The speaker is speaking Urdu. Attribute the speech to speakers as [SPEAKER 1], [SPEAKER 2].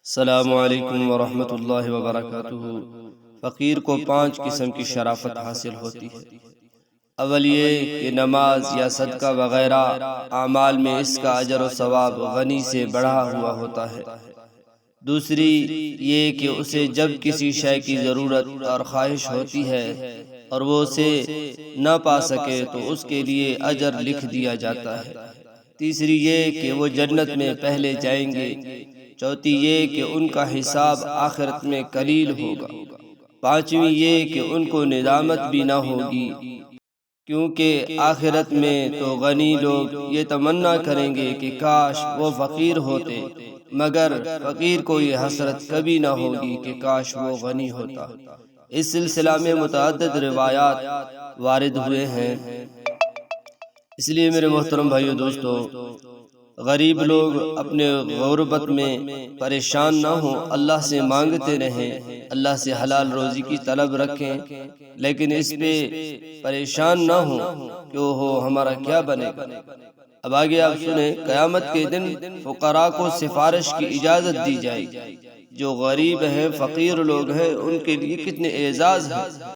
[SPEAKER 1] السلام علیکم ورحمۃ اللہ وبرکاتہ۔ فقیر کو 5 قسم کی شرافت حاصل ہوتی ہے۔ اول یہ کہ نماز یا صدقہ وغیرہ اعمال میں اس کا اجر و ثواب غنی سے بڑھا ہوا ہوتا ہے۔ دوسری یہ کہ اسے جب کسی شے کی ضرورت اور خواہش ہوتی ہے اور وہ اسے نہ پا سکے تو اس کے لیے اجر لکھ دیا جاتا ہے۔ تیسری یہ کہ وہ جنت میں پہلے جائیں گے۔ چوتھی یہ کہ ان کا حساب آخرت میں قلیل ہوگا۔ پانچویں یہ کہ ان کو ندامت بھی نہ ہوگی، کیونکہ آخرت میں تو غنی لوگ یہ تمنا کریں گے کہ کاش وہ فقیر ہوتے، مگر فقیر کو یہ حسرت کبھی نہ ہوگی کہ کاش وہ غنی ہوتا۔ اس سلسلہ میں متعدد روایات وارد ہوئے ہیں۔ اس لیے میرے محترم بھائیو دوستو، غریب لوگ اپنے غربت میں پریشان نہ ہوں، اللہ سے مانگتے رہیں، اللہ سے حلال روزی کی طلب رکھیں، لیکن اس پہ پریشان نہ ہوں کہ وہ ہمارا کیا بنے گا۔ اب آگے آپ سنیں، قیامت کے دن فقراء کو سفارش کی اجازت دی جائے گی۔ جو غریب ہیں، فقیر لوگ ہیں، ان کے لیے کتنے اعزاز ہیں۔